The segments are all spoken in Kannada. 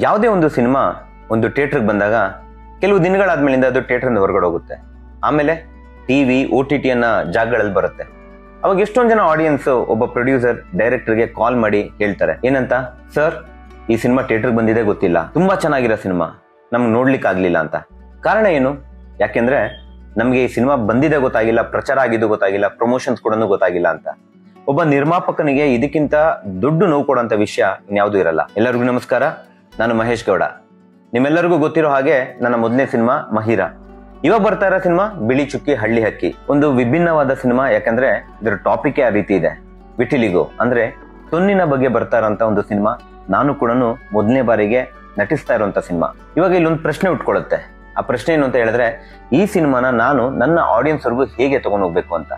ಯಾವುದೇ ಒಂದು ಸಿನಿಮಾ ಒಂದು ಥಿಯೇಟರ್ಗೆ ಬಂದಾಗ ಕೆಲವು ದಿನಗಳಾದ್ಮೇಲಿಂದ ಅದು ಥಿಯೇಟರ್ನ ಹೊರಗಡೆ ಹೋಗುತ್ತೆ. ಆಮೇಲೆ ಟಿವಿ OTT ಅನ್ನೋ ಜಾಗಗಳಲ್ಲಿ ಬರುತ್ತೆ. ಅವಾಗ ಎಷ್ಟೊಂದು ಜನ ಆಡಿಯನ್ಸ್ ಒಬ್ಬ ಪ್ರೊಡ್ಯೂಸರ್ ಡೈರೆಕ್ಟರ್ಗೆ ಕಾಲ್ ಮಾಡಿ ಹೇಳ್ತಾರೆ, ಏನಂತ, ಸರ್ ಈ ಸಿನಿಮಾ ಥಿಯೇಟರ್ಗೆ ಬಂದಿದೆ ಗೊತ್ತಿಲ್ಲ, ತುಂಬಾ ಚೆನ್ನಾಗಿರೋ ಸಿನಿಮಾ, ನಮ್ಗೆ ನೋಡ್ಲಿಕ್ಕೆ ಆಗ್ಲಿಲ್ಲ ಅಂತ. ಕಾರಣ ಏನು? ಯಾಕೆಂದ್ರೆ ನಮ್ಗೆ ಈ ಸಿನಿಮಾ ಬಂದಿದೆ ಗೊತ್ತಾಗಿಲ್ಲ, ಪ್ರಚಾರ ಆಗಿದ್ದು ಗೊತ್ತಾಗಿಲ್ಲ, ಪ್ರಮೋಷನ್ಸ್ ಕೂಡ ಗೊತ್ತಾಗಿಲ್ಲ ಅಂತ. ಒಬ್ಬ ನಿರ್ಮಾಪಕನಿಗೆ ಇದಕ್ಕಿಂತ ದೊಡ್ಡ ನೋವು ಕೊಡುವಂತ ವಿಷಯ ಇನ್ಯಾವುದೂ ಇರಲ್ಲ. ಎಲ್ಲರಿಗೂ ನಮಸ್ಕಾರ, ನಾನು ಮಹೇಶ್ ಗೌಡ. ನಿಮ್ಮೆಲ್ಲರಿಗೂ ಗೊತ್ತಿರೋ ಹಾಗೆ ನನ್ನ ಮೊದಲನೇ ಸಿನಿಮಾ ಮಹಿರಾ. ಇವಾಗ ಬರ್ತಾ ಇರೋ ಸಿನಿಮಾ ಬಿಳಿ ಚುಕ್ಕಿ ಹಳ್ಳಿ ಹಕ್ಕಿ. ಒಂದು ವಿಭಿನ್ನವಾದ ಸಿನಿಮಾ, ಯಾಕಂದ್ರೆ ಇದರ ಟಾಪಿಕ್ ಆ ರೀತಿ ಇದೆ. ವಿಟಿಲಿಗೋ ಅಂದ್ರೆ ತೊನ್ನಿನ ಬಗ್ಗೆ ಬರ್ತಾ ಇರೋಂತ ಒಂದು ಸಿನಿಮಾ. ನಾನು ಕೂಡ ಮೊದಲನೇ ಬಾರಿಗೆ ನಟಿಸ್ತಾ ಇರುವಂತ ಸಿನಿಮಾ. ಇವಾಗ ಇಲ್ಲೊಂದು ಪ್ರಶ್ನೆ ಉಟ್ಕೊಳ್ಳುತ್ತೆ. ಆ ಪ್ರಶ್ನೆ ಏನು ಅಂತ ಹೇಳಿದ್ರೆ, ಈ ಸಿನಿಮಾನ ನಾನು ನನ್ನ ಆಡಿಯನ್ಸ್ ವರ್ಗೂ ಹೇಗೆ ತಗೊಂಡು ಹೋಗ್ಬೇಕು ಅಂತ.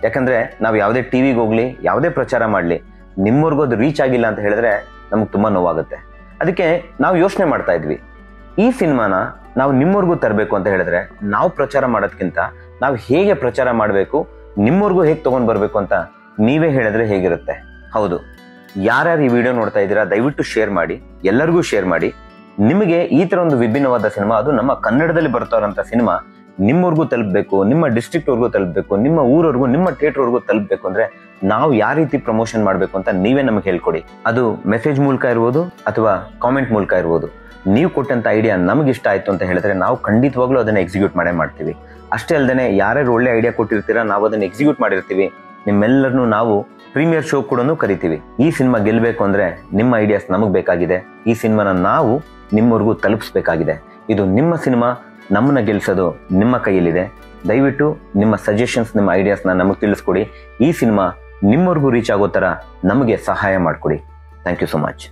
ಯಾಕಂದ್ರೆ ನಾವು ಯಾವುದೇ ಟಿವಿಗೆ ಹೋಗ್ಲಿ, ಯಾವುದೇ ಪ್ರಚಾರ ಮಾಡ್ಲಿ, ನಿಮ್ಮವರೆಗೂ ಅದು ರೀಚ್ ಆಗಿಲ್ಲ ಅಂತ ಹೇಳಿದ್ರೆ ನಮ್ಗೆ ತುಂಬಾ ನೋವಾಗುತ್ತೆ. ಅದಕ್ಕೆ ನಾವು ಯೋಚನೆ ಮಾಡ್ತಾ ಇದ್ವಿ, ಈ ಸಿನಿಮಾನ ನಾವು ನಿಮ್ಮವರೆಗೂ ತರಬೇಕು ಅಂತ ಹೇಳಿದ್ರೆ ನಾವು ಪ್ರಚಾರ ಮಾಡೋದಕ್ಕಿಂತ ನಾವು ಹೇಗೆ ಪ್ರಚಾರ ಮಾಡಬೇಕು, ನಿಮ್ಮವರೆಗೂ ಹೇಗೆ ತಗೊಂಡ್ ಬರ್ಬೇಕು ಅಂತ ನೀವೇ ಹೇಳಿದ್ರೆ ಹೇಗಿರುತ್ತೆ? ಹೌದು, ಯಾರ್ಯಾರು ಈ ವಿಡಿಯೋ ನೋಡ್ತಾ ಇದ್ದೀರಾ ದಯವಿಟ್ಟು ಶೇರ್ ಮಾಡಿ, ಎಲ್ಲರಿಗೂ ಶೇರ್ ಮಾಡಿ. ನಿಮಗೆ ಈ ತರ ಒಂದು ವಿಭಿನ್ನವಾದ ಸಿನಿಮಾ, ಅದು ನಮ್ಮ ಕನ್ನಡದಲ್ಲಿ ಬರ್ತಾ ಇರೋಂಥ ಸಿನಿಮಾ ನಿಮ್ಮವರೆಗೂ ತಲುಪಬೇಕು, ನಿಮ್ಮ ಡಿಸ್ಟ್ರಿಕ್ಟ್ ವರ್ಗೂ ತಲುಪಬೇಕು, ನಿಮ್ಮ ಊರವರೆಗೂ, ನಿಮ್ಮ ಥಿಯೇಟರ್ ವರ್ಗೂ ತಲುಪಬೇಕು ಅಂದ್ರೆ ನಾವು ಯಾವ ರೀತಿ ಪ್ರಮೋಷನ್ ಮಾಡಬೇಕು ಅಂತ ನೀವೇ ನಮಗೆ ಹೇಳ್ಕೊಡಿ. ಅದು ಮೆಸೇಜ್ ಮೂಲಕ ಇರ್ಬೋದು ಅಥವಾ ಕಾಮೆಂಟ್ ಮೂಲಕ ಇರ್ಬೋದು. ನೀವು ಕೊಟ್ಟಂತ ಐಡಿಯಾ ನಮ್ಗೆ ಇಷ್ಟ ಆಯ್ತು ಅಂತ ಹೇಳಿದ್ರೆ ನಾವು ಖಂಡಿತವಾಗ್ಲೂ ಅದನ್ನ ಎಕ್ಸಿಕ್ಯೂಟ್ ಮಾಡ್ತೀವಿ. ಅಷ್ಟೇ ಅಲ್ಲದೆ ಯಾರ್ಯಾರು ಒಳ್ಳೆ ಐಡಿಯಾ ಕೊಟ್ಟಿರ್ತೀರಾ ನಾವು ಅದನ್ನ ಎಕ್ಸಿಕ್ಯೂಟ್ ಮಾಡಿರ್ತೀವಿ. ನಿಮ್ಮೆಲ್ಲರನ್ನು ನಾವು ಪ್ರೀಮಿಯರ್ ಶೋ ಕೂಡ ಕರಿತೀವಿ. ಈ ಸಿನಿಮಾ ಗೆಲ್ಲಬೇಕು ಅಂದ್ರೆ ನಿಮ್ಮ ಐಡಿಯಾಸ್ ನಮಗೆ ಬೇಕಾಗಿದೆ. ಈ ಸಿನಿಮಾನ ನಾವು ನಿಮ್ಮವರೆಗೂ ತಲುಪಿಸಬೇಕಾಗಿದೆ. ಇದು ನಿಮ್ಮ ಸಿನಿಮಾ, ನಮ್ಮನ್ನ ಗೆಲ್ಸೋದು ನಿಮ್ಮ ಕೈಯಲ್ಲಿದೆ. ದಯವಿಟ್ಟು ನಿಮ್ಮ ಸಜೆಷನ್ಸ್, ನಿಮ್ಮ ಐಡಿಯಾಸ್ನ ನಮಗೆ ತಿಳಿಸ್ಕೊಡಿ. ಈ ಸಿನಿಮಾ ನಿಮ್ಮವರೆಗೂ ರೀಚ್ ಆಗೋ ತರ ನಮಗೆ ಸಹಾಯ ಮಾಡಿಕೊಡಿ. Thank you so much.